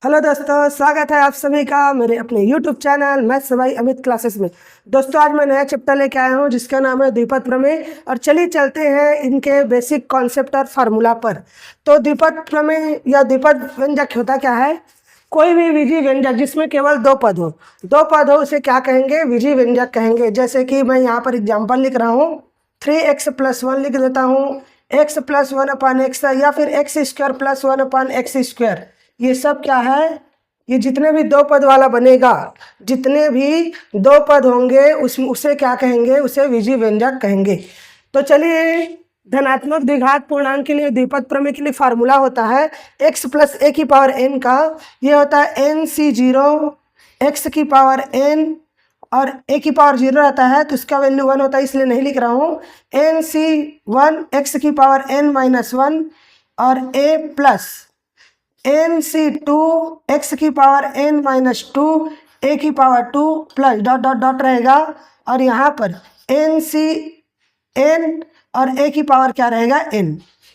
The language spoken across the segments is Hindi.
हेलो दोस्तों, स्वागत है आप सभी का मेरे अपने YouTube channel maths by Amit classes में। दोस्तों आज मैं नया चैप्टर लेके आया हूँ जिसका नाम है द्विपद प्रमेय। और चलिए चलते हैं इनके बेसिक कॉन्सेप्ट और फार्मूला पर। तो द्विपद प्रमेय या द्विपद व्यंजक होता क्या है? कोई भी विधि व्यंजक जिसमें केवल दो पद हो उसे क्या कहेंगे? विधि व्यंजक कहेंगे। जैसे कि मैं यहाँ पर एग्जाम्पल लिख रहा हूँ, 3x + 1 लिख देता हूँ, x + 1/x या फिर x² + 1/x²। ये सब क्या है? ये जितने भी दो पद वाला बनेगा, जितने भी दो पद होंगे उसे क्या कहेंगे? उसे विधि व्यंजक कहेंगे। तो चलिए, धनात्मक द्विघात पूर्णांक के लिए द्विपद प्रमेय के लिए फार्मूला होता है x + a⁴n का। ये होता है nc0 x⁴n और a⁴0 रहता है तो इसका वैल्यू 1 होता है, इसलिए नहीं लिख रहा हूँ। nc1 x⁴n - 1 और a plus nc2 x⁴n - 2 a⁴2 plus dot dot dot रहेगा। और यहाँ पर ncn और a⁴ क्या रहेगा? n।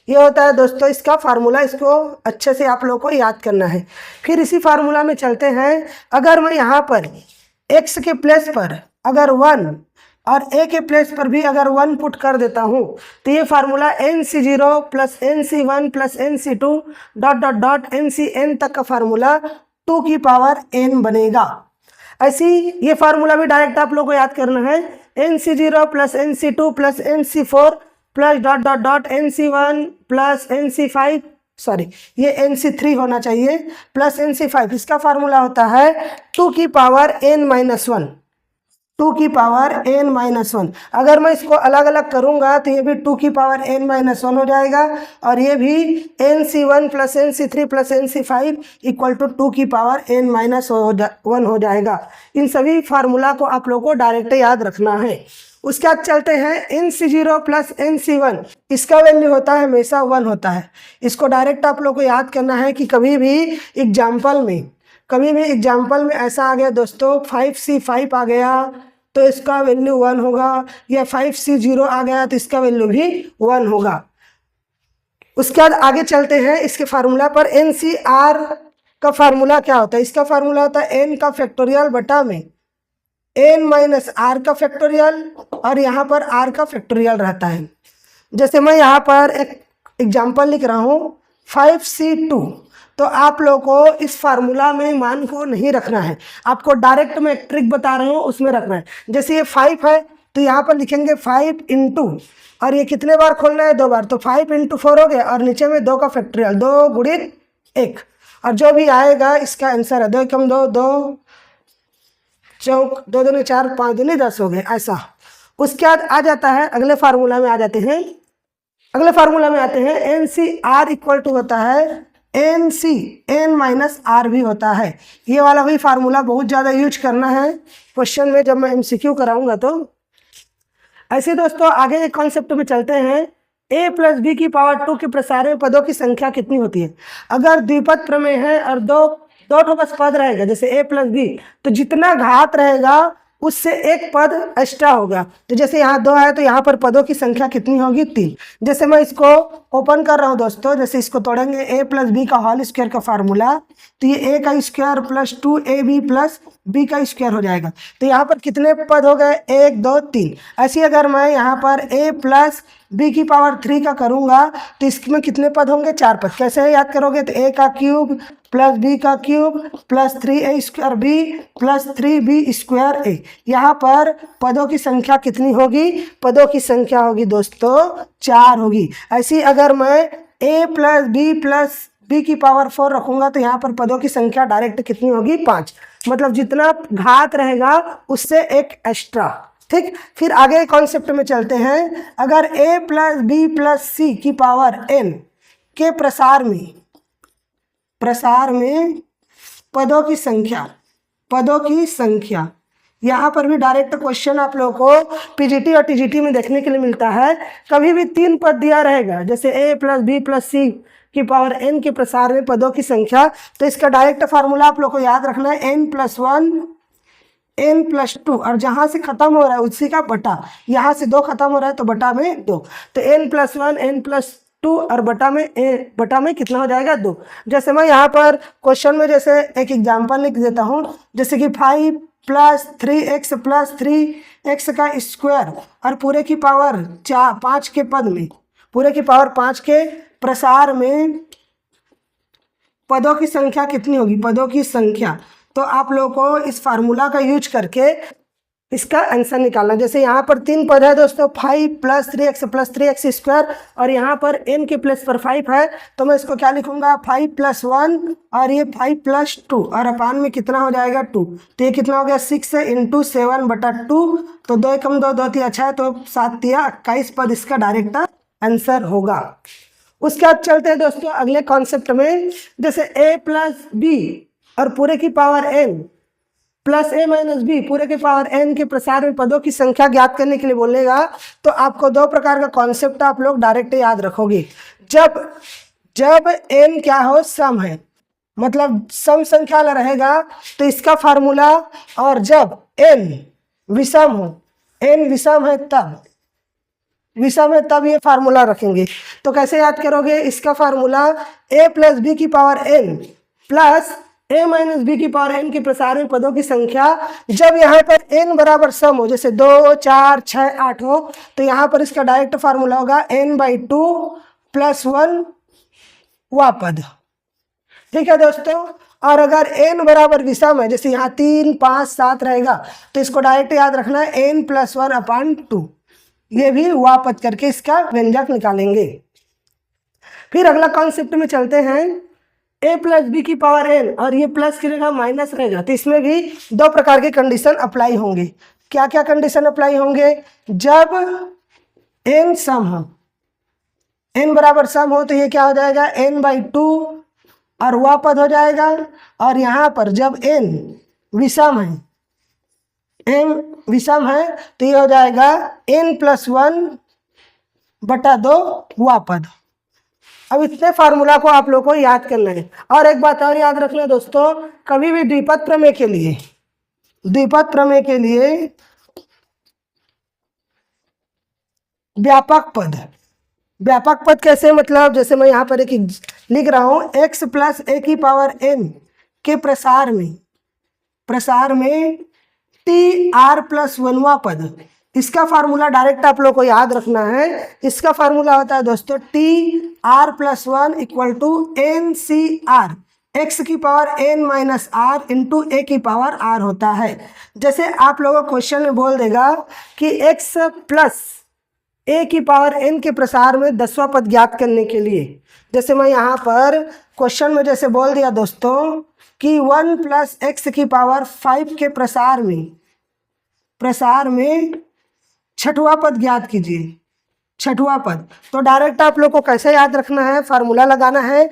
ये होता है दोस्तों इसका फार्मूला। इसको अच्छे से आप लोगों को याद करना है। फिर इसी फार्मूला में चलते हैं। अगर मैं यहाँ पर x के प्लेस पर अगर 1 और a के प्लेस पर भी अगर 1 पुट कर देता हूँ तो ये formula nc0 + nc1 + nc2 dot dot dot ncn तक का फार्मूला 2 की पावर n बनेगा। ऐसी ये फार्मूला भी डायरेक्ट आप लोगों को याद करना है। nc0 + nc2 + nc4 plus dot dot dot nc1 + nc5, sorry ये nc3 होना चाहिए, प्लस nc5। इसका फार्मूला होता है 2 की पावर n - 1, 2 की पावर n - 1। अगर मैं इसको अलग अलग करूंगा तो ये भी 2 की पावर n - 1 हो जाएगा और ये भी nc1 + nc3 + nc5 = 2 की पावर n - 1 हो जाएगा। इन सभी फार्मूला को आप लोगों को डायरेक्ट याद रखना है। उसके बाद चलते हैं nc0 + nc1। इसका वैल्यू होता है हमेशा 1 होता है। इसको डायरेक्ट आप लोगों को याद करना है कि कभी भी एग्जाम्पल में ऐसा आ गया दोस्तों, 5c5 आ गया तो इसका वैल्यू 1 होगा, या 5c0 आ गया तो इसका वैल्यू भी 1 होगा। उसके बाद आगे चलते हैं इसके फार्मूला पर। ncr का फार्मूला क्या होता है? इसका फार्मूला होता है n का फैक्टोरियल बटा में n - r का फैक्टोरियल, और यहाँ पर r का फैक्टोरियल रहता है। जैसे मैं यहाँ पर एक एग्जाम्पल लिख रहा हूँ 5c2, तो आप लोगों को इस फार्मूला में मान को नहीं रखना है, आपको डायरेक्ट मैं एक ट्रिक बता रहा हूँ उसमें रखना है। जैसे ये 5 है तो यहाँ पर लिखेंगे 5 × और ये कितने बार खोलना है? 2 बार, तो 5 × 4 हो गया और नीचे में 2 का फैक्टोरियल, 2 × 1, और जो भी आएगा इसका आंसर है 2 × 2 2 चौक 2 दूनी 4 5 दूनी 10 हो गए ऐसा। उसके बाद आ जाता है अगले फार्मूला में आते हैं ncr = होता है nc n - r भी होता है। ये वाला भी फार्मूला बहुत ज़्यादा यूज करना है क्वेश्चन में जब मैं MCQ कराऊंगा तो। ऐसे दोस्तों आगे एक कॉन्सेप्ट में चलते हैं। a + b⁴ के प्रसार में पदों की संख्या कितनी होती है? अगर द्विपद प्रमेय है और दो ठो बस पद रहेगा, जैसे a + b, तो जितना घात रहेगा उससे एक पद एक्स्ट्रा होगा। तो जैसे यहाँ 2 है तो यहाँ पर पदों की संख्या कितनी होगी? 3। जैसे मैं इसको ओपन कर रहा हूँ दोस्तों, जैसे इसको तोड़ेंगे a + b का होल स्क्वायर का फार्मूला, तो ये a का स्क्वायर + 2ab + b का स्क्वायर हो जाएगा। तो यहाँ पर कितने पद हो गए? 1 2 3। ऐसे अगर मैं यहाँ पर a + b⁴ का करूँगा तो इसमें कितने पद होंगे? 4 पद। कैसे याद करोगे? तो a का क्यूब + b का cube + 3a² b + 3b² a। यहाँ पर पदों की संख्या कितनी होगी? पदों की संख्या होगी दोस्तों 4 होगी। ऐसी अगर मैं a + b + b⁴ रखूँगा तो यहाँ पर पदों की संख्या डायरेक्ट कितनी होगी? 5। मतलब जितना घात रहेगा उससे एक एक्स्ट्रा। ठीक, फिर आगे कॉन्सेप्ट में चलते हैं। अगर a + b + c⁴n के प्रसार में पदों की संख्या, यहाँ पर भी डायरेक्ट क्वेश्चन आप लोगों को पीजीटी और टीजीटी में देखने के लिए मिलता है। कभी भी 3 पद दिया रहेगा, जैसे a + b + c⁴n के प्रसार में पदों की संख्या, तो इसका डायरेक्ट फार्मूला आप लोग को याद रखना है n + 1 n + 2, और जहाँ से खत्म हो रहा है उसी का बटा, यहाँ से 2 खत्म हो रहा है तो बटा में 2, तो n + 1 n + 2 और बटा में कितना हो जाएगा 2। जैसे मैं यहाँ पर क्वेश्चन में जैसे एक एग्जांपल लिख देता हूँ, जैसे कि 5 + 3x + 3x का स्क्वायर और पूरे की पावर 5 के पद में, पूरे की पावर 5 के प्रसार में पदों की संख्या कितनी होगी, पदों की संख्या। तो आप लोगों को इस फार्मूला का यूज करके इसका आंसर निकालना। जैसे यहाँ पर 3 पद है दोस्तों, 5 + 3x + 3x स्क्वायर, और यहाँ पर n के प्लेस पर 5 है, तो मैं इसको क्या लिखूंगा 5 + 1 और ये 5 + 2 और अपान में कितना हो जाएगा 2। तो ये कितना हो गया 6 × 7/2, तो 2 × 2 2 3 है, तो 7 × 21 पद इसका डायरेक्ट आंसर होगा। उसके बाद चलते हैं दोस्तों अगले कॉन्सेप्ट में। जैसे a + b और पूरे की power n plus a - b पूरे के पावर n के प्रसार में पदों की संख्या ज्ञात करने के लिए बोलेगा, तो आपको 2 प्रकार का कॉन्सेप्ट आप लोग डायरेक्ट याद रखोगे। जब n क्या हो, सम है, मतलब सम संख्या रहेगा तो इसका फार्मूला, और जब n विषम हो, n विषम है तब ये फार्मूला रखेंगे। तो कैसे याद करोगे, इसका फार्मूला a + b की power n plus a - b की पावर n के प्रसार में पदों की संख्या, जब यहाँ पर n बराबर सम हो, जैसे 2 4 6 8 हो, तो यहाँ पर इसका डायरेक्ट फार्मूला होगा n/2 + 1 वा पद। ठीक है दोस्तों। और अगर n बराबर विषम है, जैसे यहाँ 3 5 7 रहेगा, तो इसको डायरेक्ट याद रखना है n + 1/2, ये भी वा पद करके इसका व्यंजक निकालेंगे। फिर अगला कॉन्सेप्ट में चलते हैं, a + b की पावर n और ये प्लस की जगह माइनस रहेगा, तो इसमें भी 2 प्रकार के कंडीशन अप्लाई होंगे। क्या क्या कंडीशन अप्लाई होंगे, जब n सम हो, n बराबर सम हो, तो ये क्या हो जाएगा n/2 और वह पद हो जाएगा। और यहाँ पर जब n विषम है, तो ये हो जाएगा n + 1/2 वह पद। अब इतने फार्मूला को आप लोगों को याद करना है। और एक बात और याद रखना दोस्तों, कभी भी द्विपद प्रमेय के लिए व्यापक पद कैसे, मतलब जैसे मैं यहाँ पर एक लिख रहा हूँ, x + a की पावर n के प्रसार में tr + 1वां पद, इसका फार्मूला डायरेक्ट आप लोग को याद रखना है। इसका फार्मूला होता है दोस्तों tr + 1 = ncr, x की पावर n - r × a की पावर r होता है। जैसे आप लोगों को क्वेश्चन में बोल देगा कि x + a की पावर n के प्रसार में 10वां पद ज्ञात करने के लिए, जैसे मैं यहाँ पर क्वेश्चन में जैसे बोल दिया दोस्तों कि 1 + x की पावर 5 के प्रसार में 6वां पद ज्ञात कीजिए, 6वां पद। तो डायरेक्ट आप लोग को कैसे याद रखना है, फार्मूला लगाना है,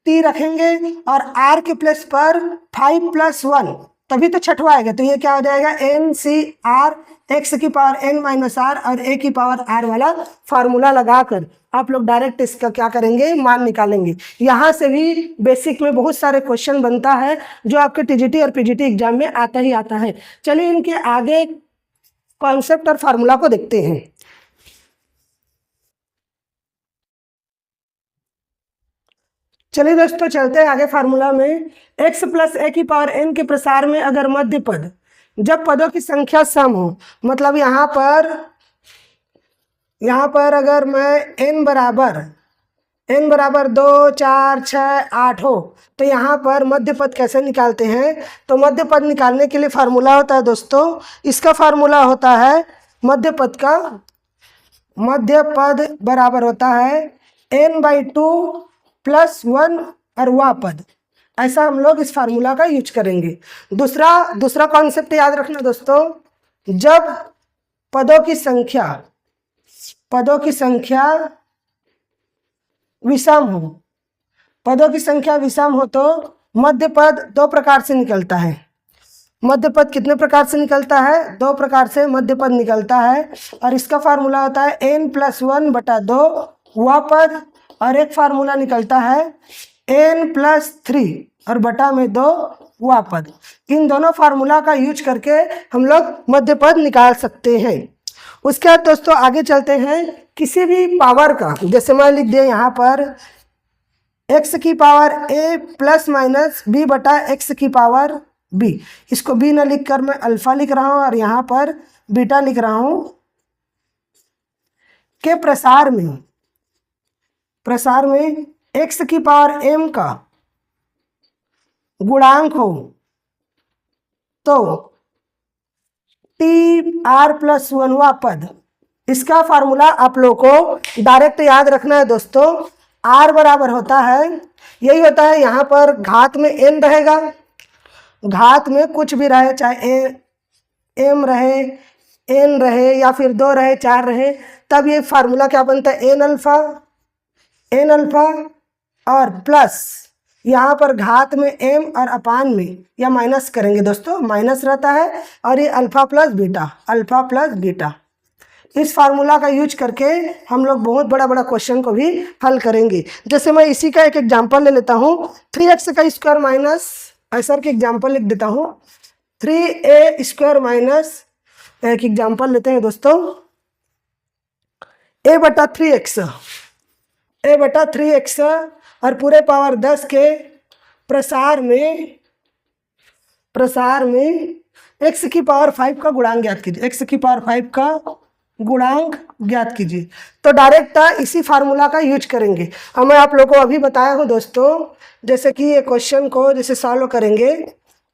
t रखेंगे और r के प्लेस पर 5 + 1, तभी तो 6वां आएगा। तो ये क्या हो जाएगा ncr, x की पावर n - r और a की पावर r वाला फार्मूला लगाकर आप लोग डायरेक्ट इसका क्या करेंगे, मान निकालेंगे। यहाँ से भी बेसिक में बहुत सारे क्वेश्चन बनता है जो आपके टीजीटी और पीजीटी एग्जाम में आता ही आता है। चलिए इनके आगे कॉन्सेप्ट और फार्मूला को देखते हैं। चलिए दोस्तों चलते हैं आगे फार्मूला में। x + a की पावर n के प्रसार में अगर मध्य पद, जब पदों की संख्या सम हो, मतलब यहाँ पर अगर मैं n बराबर 2 4 6 8 हो, तो यहाँ पर मध्य पद कैसे निकालते हैं, तो मध्य पद निकालने के लिए फार्मूला होता है दोस्तों, इसका फार्मूला होता है मध्य पद बराबर होता है n/2 + 1 और वह पद। ऐसा हम लोग इस फार्मूला का यूज करेंगे। दूसरा कॉन्सेप्ट याद रखना दोस्तों, जब पदों की संख्या विषम हो, तो मध्य पद 2 प्रकार से निकलता है। मध्य पद कितने प्रकार से निकलता है, 2 प्रकार से मध्य पद निकलता है। और इसका फार्मूला होता है n + 1/2 वह पद, और एक फार्मूला निकलता है n + 3 और बटा में 2 वह पद। इन दोनों फार्मूला का यूज करके हम लोग मध्य पद निकाल सकते हैं। उसके बाद दोस्तों आगे चलते हैं, किसी भी पावर का, जैसे मैं लिख दिया यहाँ पर x की power a plus minus b बटा x की पावर b, इसको b ना लिख कर मैं अल्फा लिख रहा हूँ और यहाँ पर बीटा लिख रहा हूँ, के प्रसार में x की पावर m का गुणांक हो तो TR+1 हुआ पद। इसका फार्मूला आप लोग को डायरेक्ट याद रखना है दोस्तों। R बराबर होता है, यही होता है, यहाँ पर घात में n रहेगा, घात में कुछ भी रहे, चाहे m रहे, n रहे या फिर 2 रहे, 4 रहे, तब ये फार्मूला क्या बनता है, n अल्फा और प्लस यहाँ पर घात में m और अपान में या माइनस करेंगे दोस्तों, माइनस रहता है, और ये अल्फा प्लस बीटा। इस फार्मूला का यूज करके हम लोग बहुत बड़ा क्वेश्चन को भी हल करेंगे। जैसे मैं इसी का एक एग्जांपल ले लेता हूँ, 3x का स्क्वायर माइनस, ऐसा के एग्जांपल लिख देता हूँ, 3a स्क्वायर माइनस, एक एग्जांपल लेते हैं दोस्तों, a बटा 3x और पूरे पावर 10 के प्रसार में x की पावर 5 का गुणांक ज्ञात कीजिए, x की पावर 5 का गुणांक ज्ञात कीजिए। तो डायरेक्ट इसी फार्मूला का यूज करेंगे। और मैं आप लोगों को अभी बताया हूँ दोस्तों, जैसे कि ये क्वेश्चन को जैसे सॉल्व करेंगे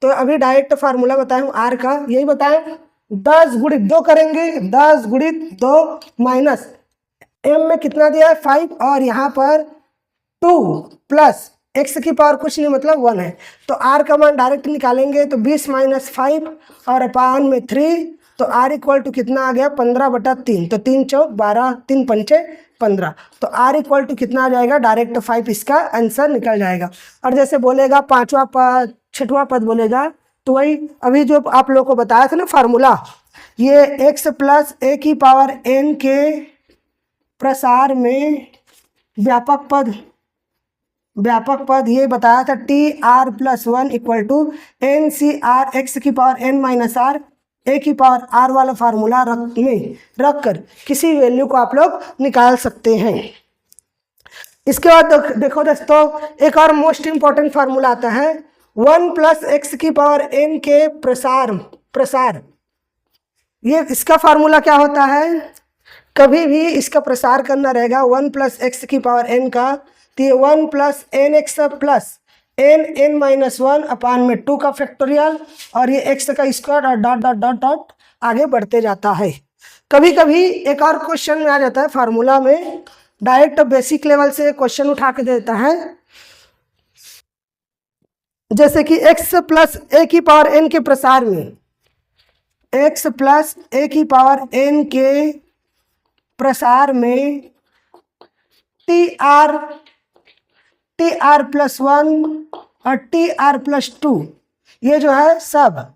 तो अभी डायरेक्ट फार्मूला बताया हूँ आर का, यही बताएं, 10 गुणित 2 करेंगे, 10 गुणित 2 माइनस m में कितना दिया है 5 और यहाँ पर 2 प्लस x की पावर कुछ नहीं मतलब 1 है, तो r का मान डायरेक्ट निकालेंगे तो 20 माइनस 5 और अपान में 3, तो r इक्वल टू कितना आ गया 15 बटा 3, तो 3 चौक 12, 3 पंचे 15, तो r इक्वल टू कितना आ जाएगा, डायरेक्ट 5 इसका आंसर निकल जाएगा। और जैसे बोलेगा 5वां पद 6वां पद बोलेगा तो वही अभी जो आप लोग को बताया था ना फार्मूला, ये x प्लस a की पावर n के प्रसार में व्यापक पद ये बताया था, TR+1 equal to NCR x की power n minus r a की पावर r वाला फार्मूला रख कर किसी वैल्यू को आप लोग निकाल सकते हैं। इसके बाद देखो दोस्तों, एक और मोस्ट इंपॉर्टेंट फार्मूला आता है, 1 प्लस x की पावर n के प्रसार, ये इसका फार्मूला क्या होता है, कभी भी इसका प्रसार करना रहेगा 1 प्लस एक्स की पावर n का, तो ये 1 plus n x plus n minus 1 upon में 2 का फैक्टोरियल और ये x का स्क्वायर और डॉट डॉट डॉट डॉट आगे बढ़ते जाता है। कभी कभी एक और क्वेश्चन में आ जाता है फार्मूला में, डायरेक्ट बेसिक लेवल से क्वेश्चन उठा के देता है, जैसे कि x प्लस a की पावर n के प्रसार में, x प्लस a की पावर n के प्रसार में TR+1 और TR+2 ये जो है सब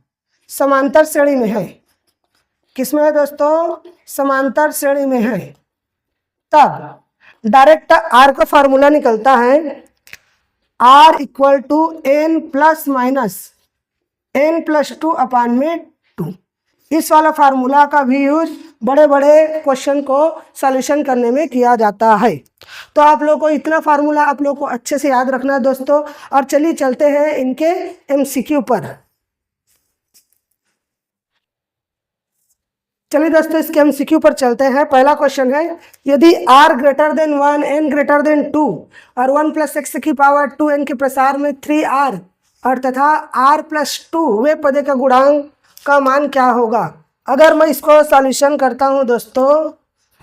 समांतर श्रेणी में है। किसमें है दोस्तों, समांतर श्रेणी में है। तब डायरेक्ट R का फार्मूला निकलता है, R equal to n plus minus n+2 upon में 2। इस वाला फार्मूला का भी यूज बड़े क्वेश्चन को सॉल्यूशन करने में किया जाता है। तो आप लोग को इतना फार्मूला आप लोग को अच्छे से याद रखना है दोस्तों। और चलिए चलते हैं इनके एमसीक्यू पर। चलिए दोस्तों इसके एमसीक्यू पर चलते हैं। पहला क्वेश्चन है, यदि r greater than 1 n greater than 2 और 1 प्लस एक्स की पावर 2n के प्रसार में 3r और तथा r+2 वे पदे का गुणांक का मान क्या होगा। अगर मैं इसको सॉल्यूशन करता हूं दोस्तों,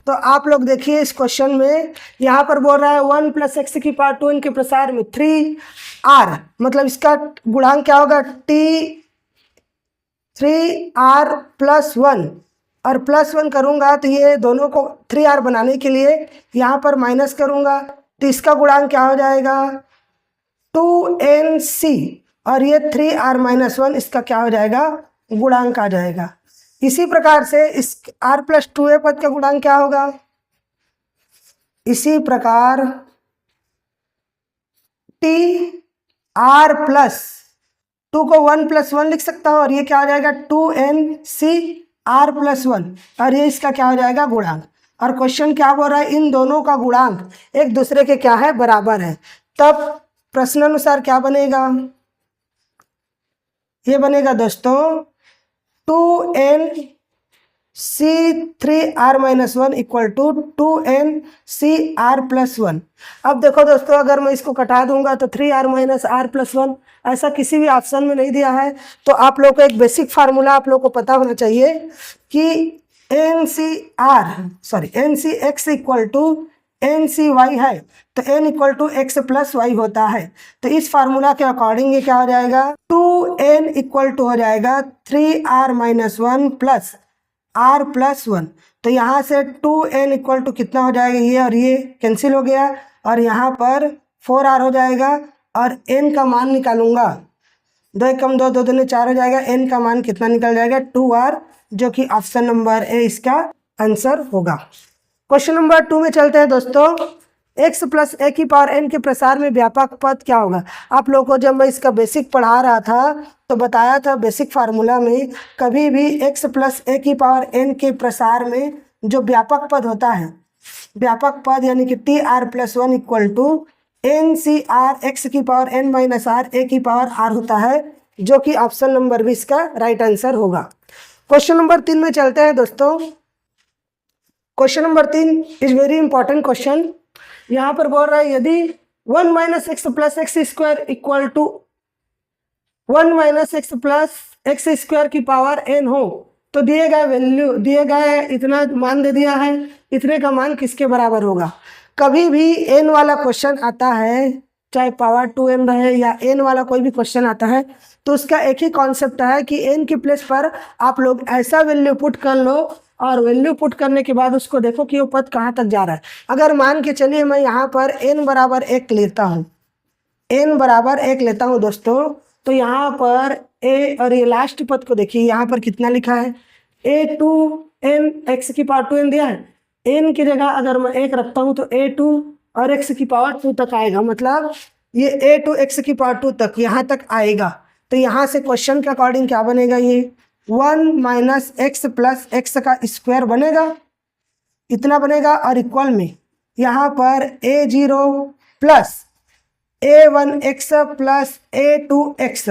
तो आप लोग देखिए इस क्वेश्चन में यहाँ पर बोल रहा है 1 प्लस एक्स की पावर 2n के प्रसार में 3r, मतलब इसका गुणांक क्या होगा 3r+1 और +1 करूँगा तो ये दोनों को 3r बनाने के लिए यहाँ पर माइनस करूँगा तो इसका गुणांक क्या हो जाएगा 2nc और ये 3r-1 इसका क्या हो जाएगा गुणांक आ जाएगा। इसी प्रकार से इस r+2a पद का गुणांक क्या होगा, इसी प्रकार tr+2 को 1+1 लिख सकता हूँ और ये क्या हो जाएगा 2nc r+1 और ये इसका क्या हो जाएगा गुणांक। और क्वेश्चन क्या बोल रहा है, इन दोनों का गुणांक एक दूसरे के क्या है बराबर है। तब प्रश्नानुसार क्या बनेगा, ये बनेगा दोस्तों 2nc3r-1 इक्वल टू 2nCr+1। अब देखो दोस्तों, अगर मैं इसको कटा दूंगा तो 3r-r+1 ऐसा किसी भी ऑप्शन में नहीं दिया है। तो आप लोग को एक बेसिक फार्मूला आप लोग को पता होना चाहिए कि ncx इक्वल टू ncy है, तो n equal to x plus y होता है। तो इस फार्मूला के अकॉर्डिंग ये क्या हो जाएगा, 2n इक्वल टू हो जाएगा 3r-1 प्लस r+1। तो यहाँ से 2n इक्वल टू कितना हो जाएगा, ये और ये कैंसिल हो गया और यहाँ पर 4r हो जाएगा और n का मान निकालूंगा, 2 एकम 2, 2 दूनी 4 हो जाएगा। n का मान कितना निकल जाएगा 2r, जो कि ऑप्शन नंबर ए इसका आंसर होगा। क्वेश्चन नंबर 2 में चलते हैं दोस्तों। x प्लस ए की पावर n के प्रसार में व्यापक पद क्या होगा। आप लोगों को जब मैं इसका बेसिक पढ़ा रहा था तो बताया था बेसिक फार्मूला में कभी भी x प्लस ए की पावर n के प्रसार में जो व्यापक पद होता है, व्यापक पद यानी कि tr+1 equal to NCr x की power n minus r a की पावर r होता है, जो कि ऑप्शन नंबर भी इसका राइट आंसर होगा। क्वेश्चन नंबर 3 में चलते हैं दोस्तों। Question number 3 is very important question. यहाँ पर बोल रहा है यदि 1 minus x plus x square equal to 1 minus x plus x square की पावर n हो तो दिए गए वैल्यू, दिए गए इतना मान दे दिया है, इतने का मान किसके बराबर होगा। कभी भी n वाला क्वेश्चन आता है, चाहे पावर 2n रहे या n वाला कोई भी क्वेश्चन आता है, तो उसका एक ही कॉन्सेप्ट है कि n की प्लेस पर आप लोग ऐसा वैल्यू पुट कर लो और वैल्यू पुट करने के बाद उसको देखो कि वो पद कहाँ तक जा रहा है। अगर मान के चलिए मैं यहाँ पर n बराबर 1 लेता हूँ, n बराबर 1 लेता हूँ दोस्तों, तो यहाँ पर a और ये लास्ट पद को देखिए, यहाँ पर कितना लिखा है a2n x की पावर 2n दिया है। n की जगह अगर मैं 1 रखता हूँ तो a2 और x की पावर 2 तक आएगा, मतलब ये a2 x की पावर 2 तक यहाँ तक आएगा। तो यहाँ से क्वेश्चन के अकॉर्डिंग क्या बनेगा, ये 1 माइनस एक्स प्लस एक्स का स्क्वायर बनेगा, इतना बनेगा। और इक्वल में यहाँ पर a0 plus a1x plus a2x,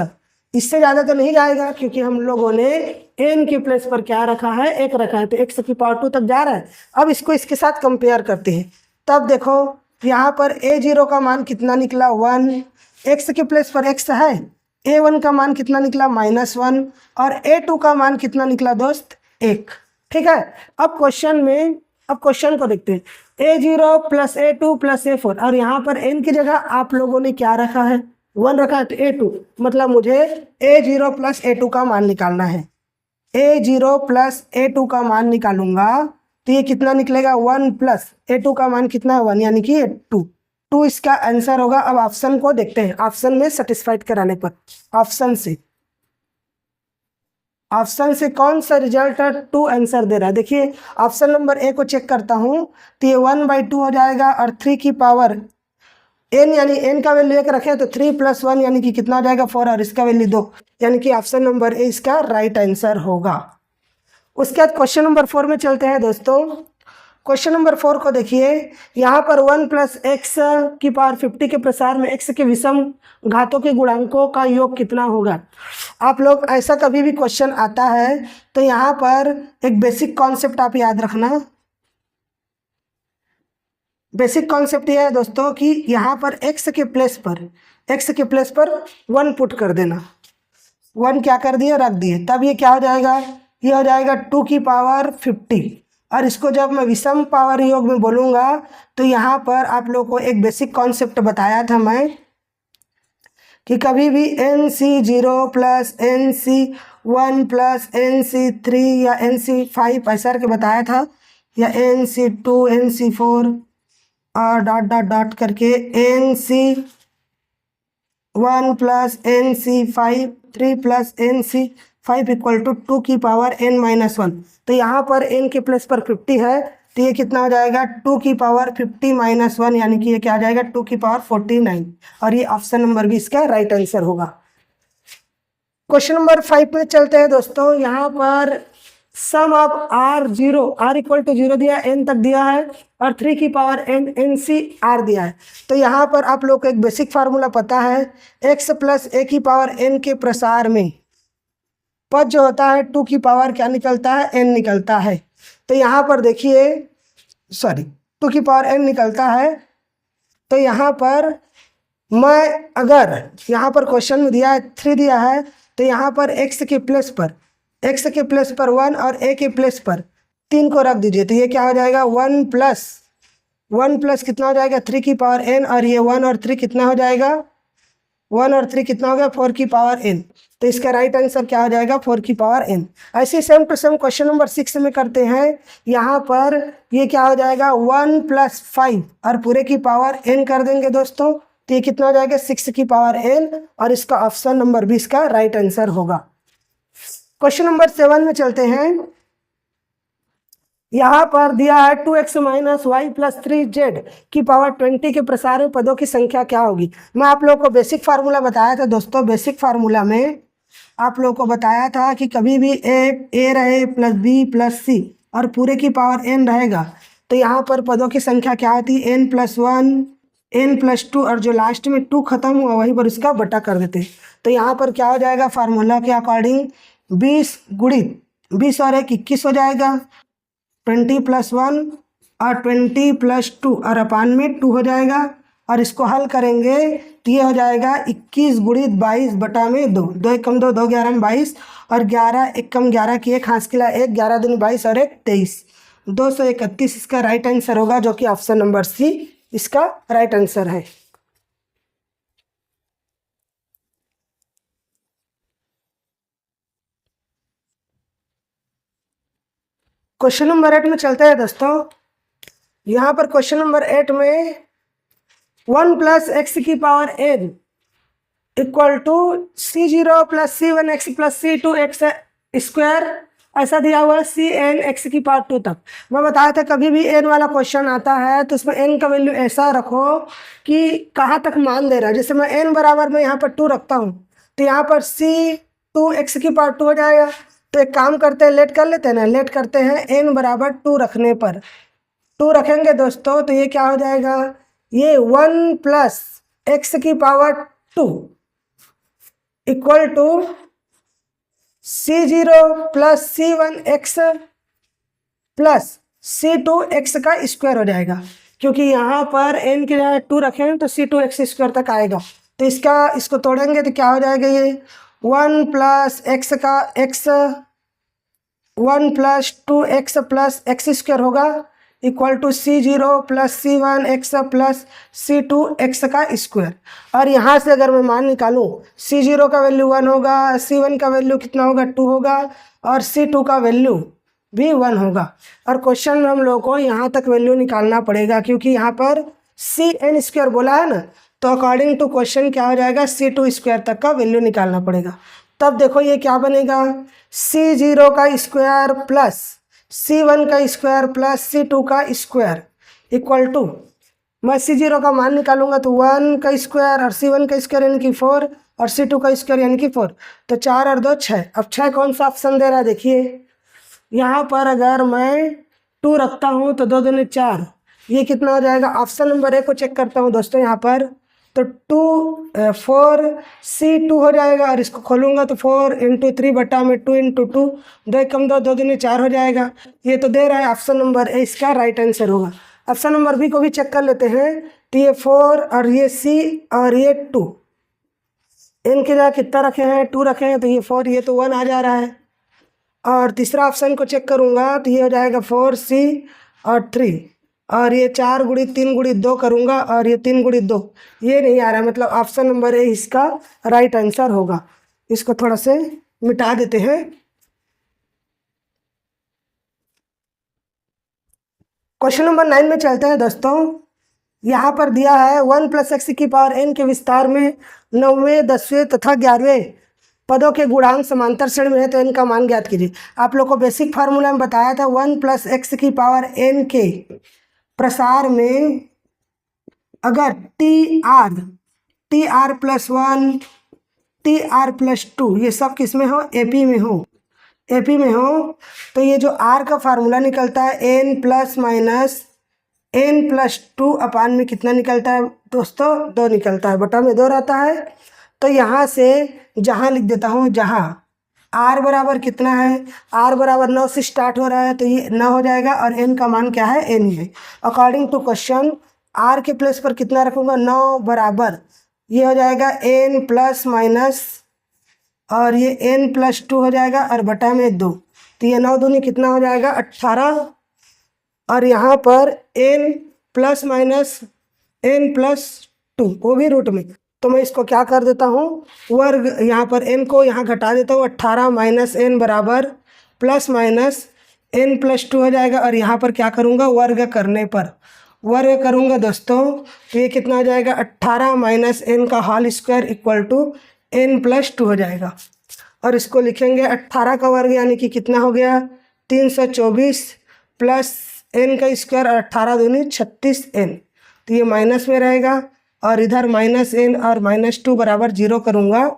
इससे ज़्यादा तो नहीं जाएगा क्योंकि हम लोगों ने n के प्लेस पर क्या रखा है, 1 रखा है, तो x की पावर 2 तक जा रहा है। अब इसको इसके साथ कंपेयर करते हैं, तब देखो यहाँ पर a0 का मान कितना निकला 1, x के प्लेस पर x है, a1 का मान कितना निकला -1 और a2 का मान कितना निकला दोस्त 1। ठीक है, अब क्वेश्चन को देखते हैं। a0 plus a2 plus a4 और यहाँ पर n की जगह आप लोगों ने क्या रखा है 1 रखा है, तो a2, मतलब मुझे a0 प्लस a2 का मान निकालना है। a0 प्लस a2 का मान निकालूंगा तो ये कितना निकलेगा 1 प्लस a2 का मान कितना है 1, यानी कि 2 इसका आंसर होगा। अब ऑप्शन को देखते हैं, ऑप्शन में सेटिस्फाइड कराने पर ऑप्शन से कौन सा रिजल्ट 2 आंसर दे रहा है। देखिए ऑप्शन नंबर ए को चेक करता हूँ तो ये 1/2 हो जाएगा और 3 की पावर n, यानी n का वैल्यू 1 रखें तो 3 + 1 यानी कि कितना हो जाएगा 4 और इसका वैल्यू 2, यानी कि ऑप्शन नंबर ए इसका राइट आंसर होगा। उसके बाद क्वेश्चन नंबर 4 में चलते हैं दोस्तों। क्वेश्चन नंबर 4 को देखिए, यहाँ पर 1 प्लस एक्स की पावर 50 के प्रसार में x के विषम घातों के गुणांकों का योग कितना होगा। आप लोग ऐसा कभी भी क्वेश्चन आता है तो यहाँ पर एक बेसिक कॉन्सेप्ट आप याद रखना। बेसिक कॉन्सेप्ट यह है दोस्तों कि यहाँ पर x के प्लेस पर 1 पुट कर देना, 1 क्या कर दिए रख दिए, तब ये क्या हो जाएगा, ये हो जाएगा 2 की पावर 50। और इसको जब मैं विषम पावर योग में बोलूँगा तो यहाँ पर आप लोग को एक बेसिक कॉन्सेप्ट बताया था मैं कि कभी भी NC0 plus NC1 plus NC3 या NC5 ऐसा करके बताया था, या NC2 NC4 और डॉट करके NC1 plus NC5 3 plus NC5 equal to 2 की पावर n-1। तो यहाँ पर n के प्लेस पर 50 है तो ये कितना हो जाएगा 2 की पावर 50 - 1, यानी कि ये क्या आ जाएगा 2 की पावर 49, और ये ऑप्शन नंबर भी इसका राइट आंसर होगा। क्वेश्चन नंबर 5 में चलते हैं दोस्तों। यहाँ पर sum of r zero, r equal to 0 दिया, एन तक दिया है, और 3 की power n, n C r दिया है। तो यहाँ पर आप लोग को एक बेसिक फार्मूला पता है, x प्लस ए की पावर एन के प्रसार में पद जो होता है 2 की पावर क्या निकलता है, एन निकलता है। तो यहाँ पर देखिए, सॉरी 2 की पावर एन निकलता है। तो यहाँ पर मैं अगर यहाँ पर क्वेश्चन में दिया है 3 दिया है, तो यहाँ पर x के प्लेस पर 1 और a के प्लेस पर 3 को रख दीजिए। तो ये क्या हो जाएगा, 1 प्लस कितना हो जाएगा, 3 की पावर n, और ये 1 और 3 कितना हो जाएगा, 1 और 3 कितना हो गया, 4 की पावर n। तो इसका राइट आंसर क्या हो जाएगा, 4 की पावर n। ऐसे same to same question number 6 में करते हैं। यहाँ पर ये क्या हो जाएगा, 1 + 5 और पूरे की पावर n कर देंगे दोस्तों। तो ये कितना हो जाएगा, 6 की पावर n, और इसका ऑप्शन नंबर 20 का राइट आंसर होगा। क्वेश्चन नंबर 7 में चलते हैं। यहाँ पर दिया है 2x - y + 3z की पावर 20 के प्रसार में पदों की संख्या क्या होगी। मैं आप लोगों को बेसिक फार्मूला बताया था दोस्तों। बेसिक फार्मूला में आप लोगों को बताया था कि कभी भी a रहे प्लस b प्लस c और पूरे की पावर n रहेगा, तो यहाँ पर पदों की संख्या क्या होती है, n+1 n+2, और जो लास्ट में 2 खत्म हुआ वहीं पर उसका बटा कर देते। तो यहाँ पर क्या हो जाएगा, फार्मूला के अकॉर्डिंग 20 गुणित 20 और 1 21 हो जाएगा, 20 + 1 और 20 + 2 और अपान में 2 हो जाएगा। और इसको हल करेंगे तो ये हो जाएगा 21 गुणित 22 बटा में 2, 2 × 2 2 11 में 22, और 11 1 × 11 की 1 हाथ किला 1, 11 दूनी 22 और 1 23, 231 इसका राइट आंसर होगा, जो कि ऑप्शन नंबर सी इसका राइट आंसर है। क्वेश्चन नंबर 8 में चलते हैं दोस्तों। यहाँ पर क्वेश्चन नंबर 8 में 1 + x की power n equal to c0 + c1x + c2x² ऐसा दिया हुआ है, cn x की पावर 2 तक। मैं बताया था कभी भी n वाला क्वेश्चन आता है तो उसमें n का वैल्यू ऐसा रखो कि कहाँ तक मान दे रहा है। जैसे मैं n बराबर में यहाँ पर 2 रखता हूँ, तो यहाँ पर c2x की पावर 2 हो जाएगा। तो एक काम करते हैं, लेट कर लेते हैं ना, लेट करते हैं n बराबर 2 रखने पर 2 रखेंगे दोस्तों, तो ये क्या हो जाएगा, ये 1 + x की power 2 equal to c0 + c1x + c2x का स्क्वायर हो जाएगा। क्योंकि यहाँ पर n के जगह 2 रखें तो c2x² तक आएगा। तो इसको तोड़ेंगे तो क्या हो जाएगा, ये 1 + x का x 1 + 2x + x² होगा equal to c0 + c1x + c2x का स्क्वायर। और यहाँ से अगर मैं मान निकालूँ, c0 का वैल्यू 1 होगा, c1 का वैल्यू कितना होगा, 2 होगा, और c2 का वैल्यू भी 1 होगा। और क्वेश्चन में हम लोगों को यहाँ तक वैल्यू निकालना पड़ेगा, क्योंकि यहाँ पर cn² बोला है ना, तो अकॉर्डिंग टू क्वेश्चन क्या हो जाएगा, c2² तक का वैल्यू निकालना पड़ेगा। तब देखो ये क्या बनेगा, c0 का स्क्वायर प्लस c1 का स्क्वायर प्लस c2 का स्क्वायर इक्वल टू, मैं c0 का मान निकालूंगा तो 1 का स्क्वायर और c1 का स्क्वायर यानी कि 4 और c2 का स्क्वायर यानी कि 4, तो 4 और 2 6। अब 6 कौन सा ऑप्शन दे रहा है, देखिए यहाँ पर अगर मैं 2 रखता हूँ तो 2 दूनी 4, ये कितना हो जाएगा। ऑप्शन नंबर 1 को चेक करता हूँ दोस्तों, यहाँ पर तो 4c2 हो जाएगा, और इसको खोलूँगा तो 4 × 3 बटा में 2 × 2, 2 × 2 2 दूनी 4 हो जाएगा। ये तो दे रहा है, ऑप्शन नंबर ए इसका राइट आंसर होगा। ऑप्शन नंबर बी को भी चेक कर लेते हैं, तो ये 4 और ये c और ये 2, n की जगह कितना रखे हैं, 2 रखे हैं, तो ये 4, ये तो 1 आ जा रहा है। और तीसरा ऑप्शन को चेक करूँगा तो ये हो जाएगा 4c और 3, और ये 4 × 3 × 2 करूँगा, और ये 3 × 2, ये नहीं आ रहा है, मतलब ऑप्शन नंबर ए इसका राइट आंसर होगा। इसको थोड़ा से मिटा देते हैं। क्वेश्चन नंबर 9 में चलते हैं दोस्तों। यहाँ पर दिया है 1 + x की पावर n के विस्तार में 9वें 10वें तथा 11वें पदों के गुणांक समांतर श्रेणी में है, तो n का मान ज्ञात कीजिए। आप लोग को बेसिक फार्मूला में बताया था 1 + x की पावर n के प्रसार में अगर tr +1 tr +2 ये सब किस में हो, AP में हो, एपी में हो तो ये जो आर का फार्मूला निकलता है n plus minus n plus 2 upon में कितना निकलता है दोस्तों, 2 निकलता है, बटा में 2 रहता है। तो यहाँ से जहाँ लिख देता हूँ, जहाँ आर बराबर कितना है, आर बराबर 9 से स्टार्ट हो रहा है तो ये 9 हो जाएगा और एन का मान क्या है, एन ही है। अकॉर्डिंग टू क्वेश्चन आर के प्लेस पर कितना रखूँगा, 9 बराबर ये हो जाएगा एन प्लस माइनस और ये एन प्लस 2 हो जाएगा और बटा में 2, तो ये 9 दूनी कितना हो जाएगा 18 और यहाँ पर n plus minus n plus 2 वो भी रूट में, तो मैं इसको क्या कर देता हूँ वर्ग, यहाँ पर एन को यहाँ घटा देता हूँ, 18 माइनस एन बराबर प्लस माइनस एन प्लस 2 हो जाएगा और यहाँ पर क्या करूँगा वर्ग करने पर वर्ग करूँगा दोस्तों तो ये कितना हो जाएगा 18 माइनस एन का whole square equal to n plus 2 हो जाएगा। और इसको लिखेंगे 18 का वर्ग यानी कि कितना हो गया 324 प्लस एन का स्क्वायर और 18 दूनी 36 एन, तो ये माइनस में रहेगा और इधर माइनस एन और माइनस 2 बराबर 0 करूँगा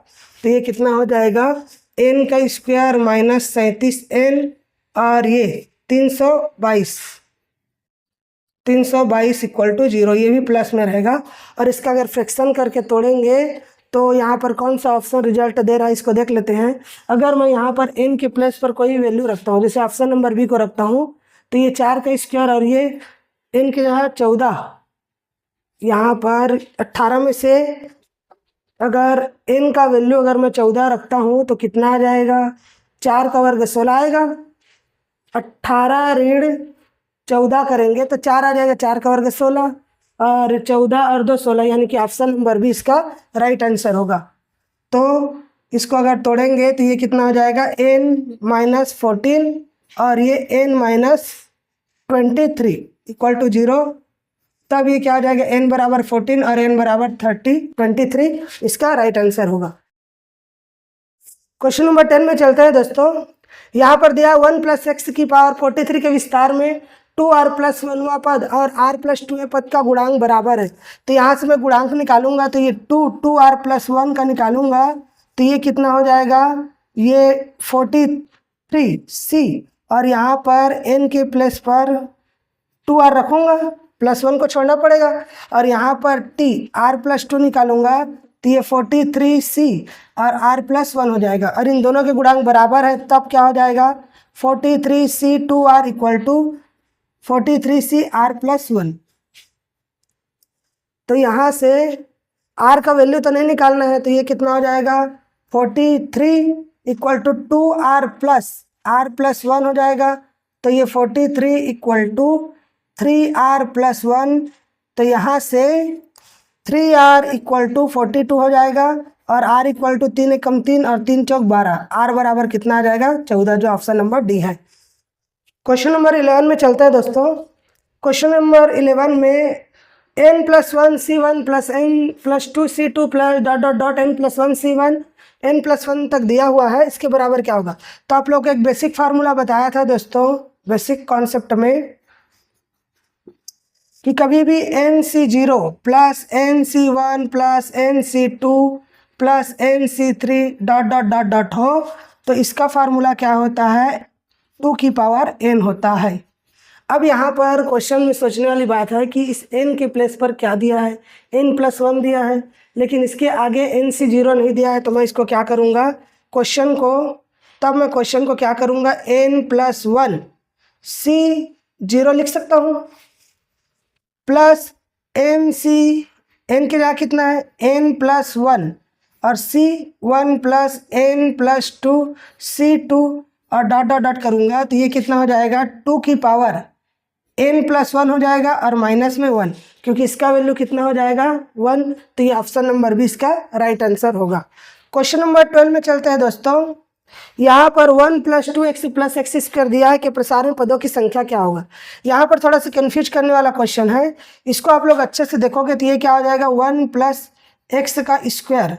तो ये कितना हो जाएगा एन का स्क्वायर माइनस 37 एन और ये 322 इक्वल टू 0, ये भी प्लस में रहेगा। और इसका अगर फ्रैक्शन करके तोड़ेंगे तो यहाँ पर कौन सा ऑप्शन रिजल्ट दे रहा है इसको देख लेते हैं। अगर मैं यहाँ पर एन के प्लेस पर कोई वैल्यू रखता हूँ, जैसे ऑप्शन नंबर बी को रखता हूँ तो ये 4 का स्क्वायर और ये एन के जगह 14, यहाँ पर 18 में से अगर एन का वैल्यू अगर मैं 14 रखता हूँ तो कितना आ जाएगा, 4 का वर्ग 16 आएगा, 18 ऋण 14 करेंगे तो 4 आ जाएगा, 4 का वर्ग 16 और 14 और 2 16, यानी कि ऑप्शन नंबर बी इसका राइट आंसर होगा। तो इसको अगर तोड़ेंगे तो ये कितना हो जाएगा n माइनस 14 और ये n माइनस 23 इक्वल टू 0, तब ये क्या हो जाएगा n बराबर 14 और n बराबर 23, इसका राइट आंसर होगा। क्वेश्चन नंबर 10 में चलते हैं दोस्तों। यहाँ पर दिया 1 प्लस एक्स की पावर 43 के विस्तार में 2r प्लस 1वां पद और r प्लस 2 पद का गुणांक बराबर है। तो यहाँ से मैं गुणांक निकालूंगा तो ये 2r प्लस 1 का निकालूंगा तो ये कितना हो जाएगा, ये 43c और यहाँ पर n के प्लेस पर 2r रखूँगा, प्लस 1 को छोड़ना पड़ेगा और यहाँ पर r प्लस 2 निकालूंगा तो ये 43c और r प्लस 1 हो जाएगा और इन दोनों के गुणांक बराबर है, तब क्या हो जाएगा 43c 2r equal to 43c r plus 1। तो यहाँ से r का वैल्यू तो नहीं निकालना है तो ये कितना हो जाएगा 43 इक्वल टू 2r प्लस 1 हो जाएगा, तो ये 43 इक्वल टू 3r प्लस 1, तो यहाँ से 3r इक्वल टू 42 हो जाएगा और r इक्वल टू 3 एकम 3 और 3 चौक 12, r बराबर कितना आ जाएगा 14, जो ऑप्शन नंबर डी है। क्वेश्चन नंबर 11 में चलते हैं दोस्तों। क्वेश्चन नंबर 11 में n plus 1 c1 plus n plus 2 c2 plus dot dot dot n plus 1 c1 n plus 1 तक दिया हुआ है, इसके बराबर क्या होगा। तो आप लोग को एक बेसिक फार्मूला बताया था दोस्तों, बेसिक कॉन्सेप्ट में, कि कभी भी nc0 plus nc1 plus nc2 plus nc3 dot dot dot dot हो तो इसका फार्मूला क्या होता है 2 की पावर n होता है। अब यहाँ पर क्वेश्चन में सोचने वाली बात है कि इस n के प्लेस पर क्या दिया है, n प्लस 1 दिया है, लेकिन इसके आगे nc0 नहीं दिया है। तो मैं इसको क्या करूँगा क्वेश्चन को क्या करूँगा n प्लस 1 c0 लिख सकता हूँ प्लस n के जगह कितना है n प्लस 1 और c1 plus n plus 2 c2 और डॉट डॉट डॉट करूँगा तो ये कितना हो जाएगा 2 की पावर n प्लस 1 हो जाएगा और माइनस में 1, क्योंकि इसका वैल्यू कितना हो जाएगा 1, तो ये ऑप्शन नंबर बी इसका राइट आंसर होगा। क्वेश्चन नंबर 12 में चलते हैं दोस्तों। यहाँ पर 1 plus 2x plus x square दिया है कि प्रसारण पदों की संख्या क्या होगा। यहाँ पर थोड़ा सा कन्फ्यूज करने वाला क्वेश्चन है, इसको आप लोग अच्छे से देखोगे तो ये क्या हो जाएगा 1 प्लस एक्स का स्क्वायर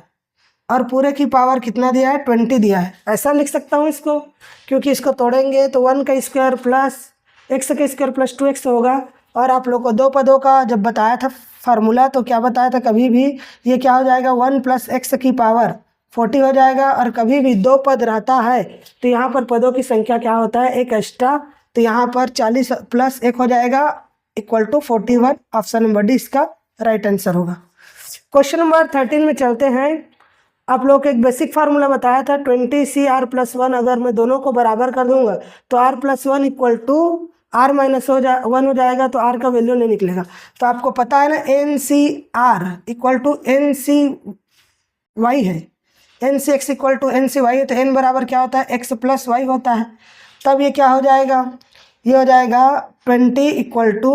और पूरे की पावर कितना दिया है 20 दिया है, ऐसा लिख सकता हूँ इसको, क्योंकि इसको तोड़ेंगे तो 1 का स्क्वायर प्लस एक्स का स्क्वायर प्लस 2x होगा। और आप लोग को 2 पदों का जब बताया था फार्मूला तो क्या बताया था, कभी भी ये क्या हो जाएगा 1 प्लस एक्स की पावर 40 हो जाएगा। और कभी भी 2 पद रहता है तो यहाँ पर पदों की संख्या क्या होता है, एक एक्स्ट्रा, तो यहाँ पर 40 प्लस 1 हो जाएगा equal to 41। Option number D इसका राइट आंसर होगा। क्वेश्चन नंबर 13 में चलते हैं। आप लोग को एक बेसिक फार्मूला बताया था 20CR+1, अगर मैं दोनों को बराबर कर दूंगा तो R+1 इक्वल टू R-1 हो जाएगा, तो R का वैल्यू नहीं निकलेगा। तो आपको पता है ना NCR इक्वल टू NCY है, NCX इक्वल टू NCY है, तो N बराबर क्या होता है, X प्लस Y होता है। तब ये क्या हो जाएगा, ये हो जाएगा 20 equal to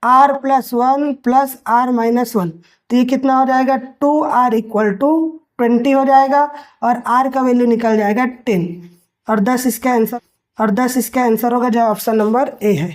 R+1 plus R-1, तो ये कितना हो जाएगा 2R इक्वल टू 20 हो जाएगा, और R का वैल्यू निकल जाएगा 10, और 10 इसका आंसर होगा, जो ऑप्शन नंबर ए है।